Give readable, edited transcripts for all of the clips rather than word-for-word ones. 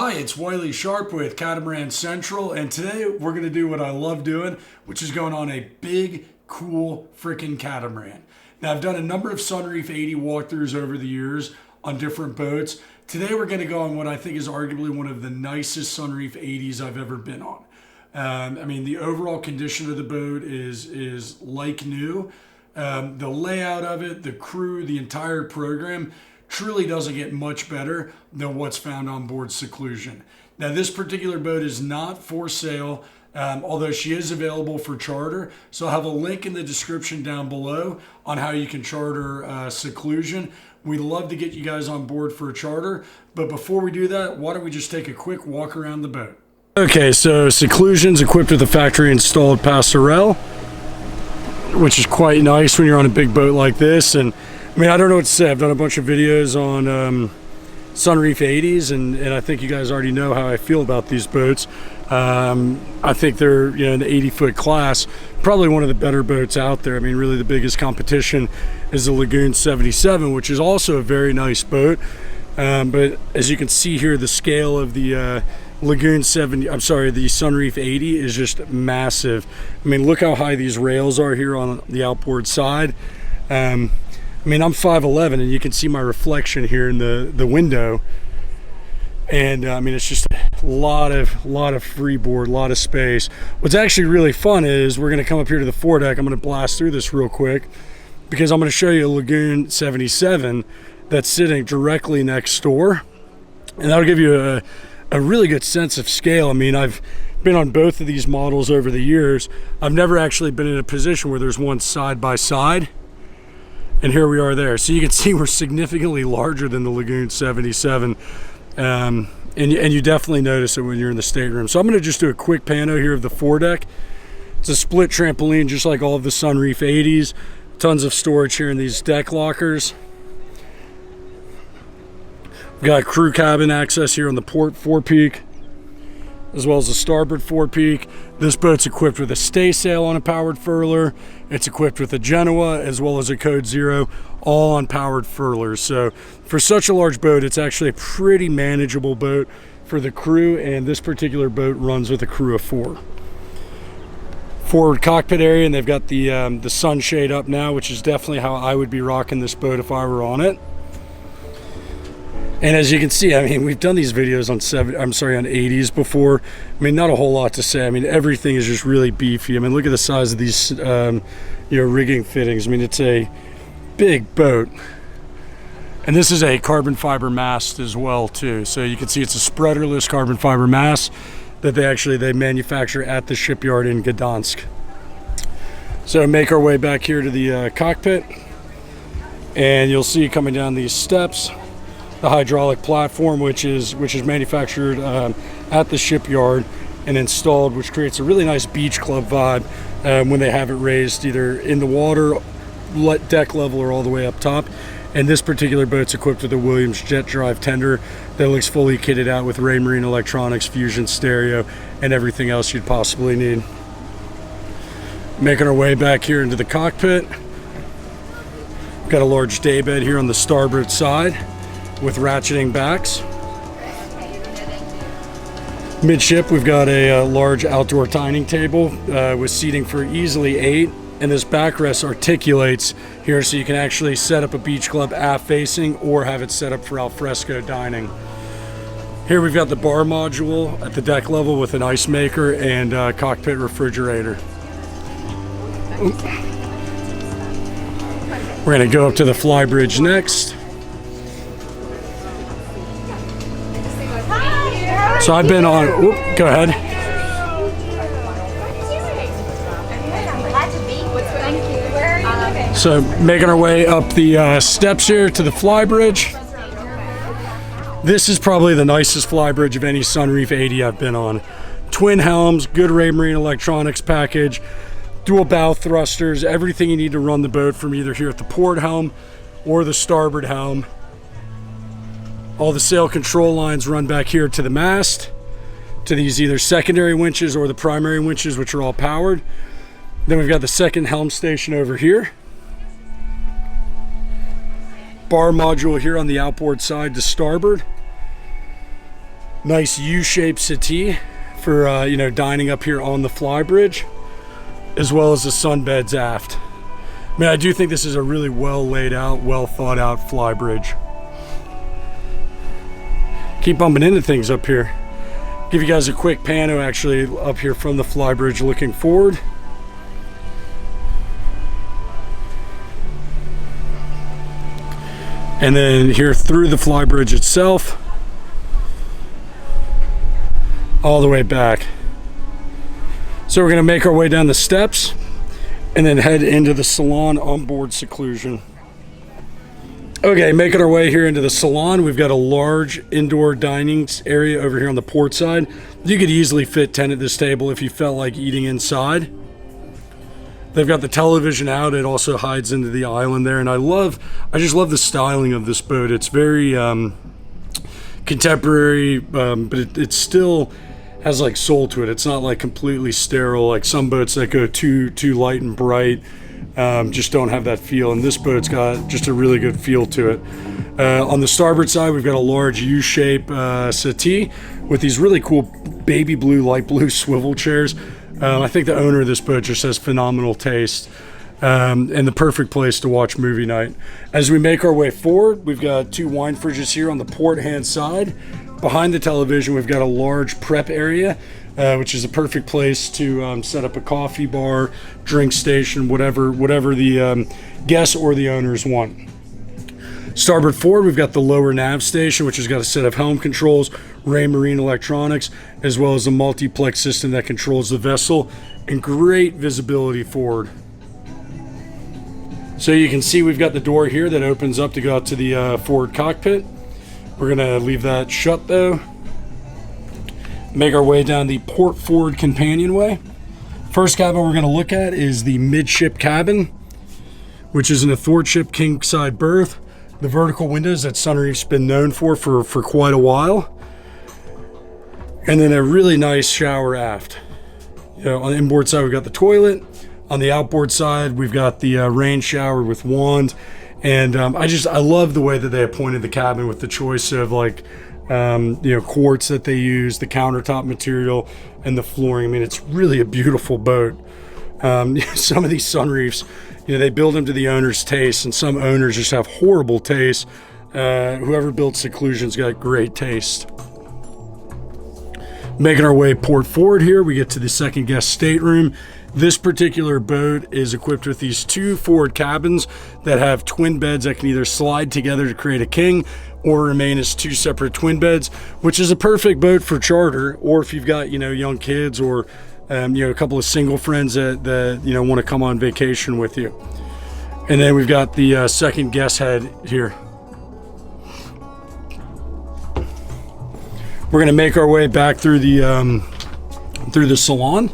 Hi, it's Wiley Sharp with Catamaran Central, and today we're going to do what I love doing, which is going on a big, cool, freaking catamaran. Now, I've done a number of Sunreef 80 walkthroughs over the years on different boats. Today we're going to go on what I think is arguably one of the nicest Sunreef 80s I've ever been on. I mean, the overall condition of the boat is like new. The layout of it, the crew, the entire program truly doesn't get much better than what's found on board Seclusion. Now, this particular boat is not for sale, although she is available for charter. So I'll have a link in the description down below on how you can charter Seclusion. We'd love to get you guys on board for a charter. But before we do that, why don't we just take a quick walk around the boat. Okay, so Seclusion's equipped with a factory installed passerelle, which is quite nice when you're on a big boat like this. And I mean, I don't know what to say. I've done a bunch of videos on Sunreef 80s, and I think you guys already know how I feel about these boats. I think they're, in the 80-foot class, probably one of the better boats out there. I mean, really the biggest competition is the Lagoon 77, which is also a very nice boat. But as you can see here, the scale of the the Sunreef 80 is just massive. I mean, look how high these rails are here on the outboard side. I mean, I'm 5'11", and you can see my reflection here in the window. And I mean, it's just a lot of freeboard, a lot of space. What's actually really fun is we're going to come up here to the foredeck. I'm going to blast through this real quick because I'm going to show you a Lagoon 77 that's sitting directly next door, and that'll give you a really good sense of scale. I mean, I've been on both of these models over the years. I've never actually been in a position where there's one side by side. And here we are there. So you can see we're significantly larger than the Lagoon 77. And you definitely notice it when you're in the stateroom. So I'm going to just do a quick pano here of the foredeck. It's a split trampoline, just like all of the Sunreef 80s. Tons of storage here in these deck lockers. We've got crew cabin access here on the port forepeak, as well as the starboard forepeak. This boat's equipped with a staysail on a powered furler. It's equipped with a Genoa as well as a Code Zero, all on powered furlers. So for such a large boat, it's actually a pretty manageable boat for the crew, and this particular boat runs with a crew of 4. Forward cockpit area, and they've got the sunshade up now, which is definitely how I would be rocking this boat if I were on it. And as you can see, I mean, we've done these videos on 80s before. I mean, not a whole lot to say. I mean, everything is just really beefy. I mean, look at the size of these, rigging fittings. I mean, it's a big boat. And this is a carbon fiber mast as well, too. So you can see it's a spreaderless carbon fiber mast that they manufacture at the shipyard in Gdansk. So make our way back here to the cockpit, and you'll see coming down these steps the hydraulic platform, which is manufactured at the shipyard and installed, which creates a really nice beach club vibe when they have it raised either in the water, deck level, or all the way up top. And this particular boat's equipped with a Williams jet drive tender that looks fully kitted out with Raymarine electronics, Fusion stereo, and everything else you'd possibly need. Making our way back here into the cockpit. Got a large daybed here on the starboard side with ratcheting backs. Midship, we've got a large outdoor dining table with seating for easily 8, and this backrest articulates here, so you can actually set up a beach club aft facing or have it set up for al fresco dining. Here we've got the bar module at the deck level with an ice maker and cockpit refrigerator. We're going to go up to the fly bridge next. So I've been on, go ahead. So making our way up the steps here to the fly bridge. This is probably the nicest fly bridge of any Sunreef 80 I've been on. Twin helms, good Raymarine electronics package, dual bow thrusters, everything you need to run the boat from either here at the port helm or the starboard helm. All the sail control lines run back here to the mast, to these either secondary winches or the primary winches, which are all powered. Then we've got the second helm station over here. Bar module here on the outboard side to starboard. Nice U-shaped settee for you know, dining up here on the flybridge, as well as the sunbeds aft. I mean, I do think this is a really well laid out, well thought out flybridge. Keep bumping into things up here. Give you guys a quick pano actually up here from the flybridge looking forward. And then here through the flybridge itself, all the way back. So we're gonna make our way down the steps and then head into the Salon onboard Seclusion. Okay, making our way here into the Salon. We've got a large indoor dining area over here on the port side. You could easily fit 10 at this table if you felt like eating inside. They've got the television out. It also hides into the island there. And I just love the styling of this boat. It's very contemporary, but it still has like soul to it. It's not like completely sterile, like some boats that go too light and bright. Just don't have that feel, and this boat's got just a really good feel to it. On the starboard side, we've got a large U-shape settee with these really cool baby blue, light blue swivel chairs. I think the owner of this boat just has phenomenal taste, and the perfect place to watch movie night. As we make our way forward, we've got 2 wine fridges here on the port hand side. Behind the television, we've got a large prep area, which is a perfect place to set up a coffee bar, drink station, whatever the guests or the owners want. Starboard forward, we've got the lower nav station, which has got a set of helm controls, Ray Marine electronics, as well as a multiplex system that controls the vessel, and great visibility forward. So you can see we've got the door here that opens up to go out to the forward cockpit. We're gonna leave that shut though. Make our way down the port forward companionway. First cabin we're going to look at is the midship cabin, which is an athwartship king side berth. The vertical windows that Sunreef's been known for quite a while. And then a really nice shower aft. You know, on the inboard side we've got the toilet. On the outboard side we've got the rain shower with wand. And I love the way that they appointed the cabin with the choice of like you know, quartz that they use, the countertop material, and the flooring. I mean, it's really a beautiful boat. Some of these Sunreefs, you know, they build them to the owner's taste, and some owners just have horrible taste. Whoever built Seclusion's got great taste. Making our way port forward here, we get to the second guest stateroom. This particular boat is equipped with these 2 forward cabins that have twin beds that can either slide together to create a king or remain as 2 separate twin beds, which is a perfect boat for charter, or if you've got, you know, young kids or you know, a couple of single friends that you know, want to come on vacation with you. And then we've got the second guest head here. We're gonna make our way back through the Salon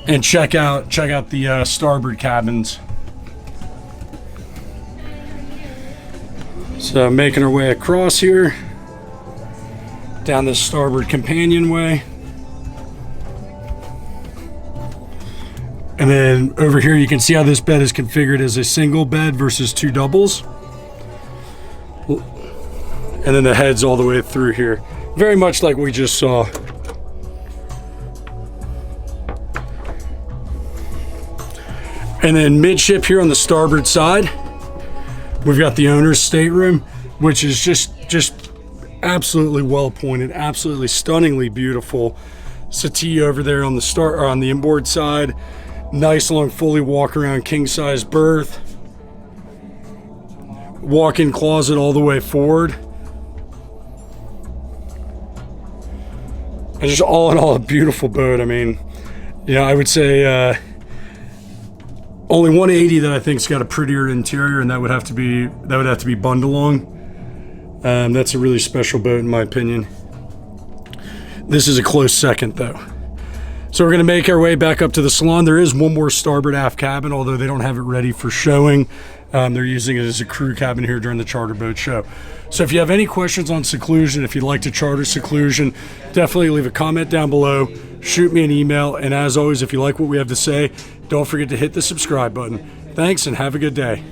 and check out the starboard cabins. So making our way across here, down this starboard companionway. And then over here you can see how this bed is configured as a single bed versus 2 doubles. And then the head's all the way through here. Very much like we just saw. And then midship here on the starboard side, we've got the owner's stateroom, which is just absolutely well appointed, absolutely stunningly beautiful. Settee over there on the inboard side. Nice long fully walk-around king-size berth. Walk-in closet all the way forward. And just all in all a beautiful boat. I mean, you know, I would say only 180 that I think's got a prettier interior, and that would have to be Bundalong. That's a really special boat in my opinion. This is a close second though. So we're going to make our way back up to the Salon. There is one more starboard aft cabin, although they don't have it ready for showing. They're using it as a crew cabin here during the charter boat show. So if you have any questions on Seclusion, if you'd like to charter Seclusion, definitely leave a comment down below, shoot me an email, and as always, if you like what we have to say, don't forget to hit the subscribe button. Thanks and have a good day.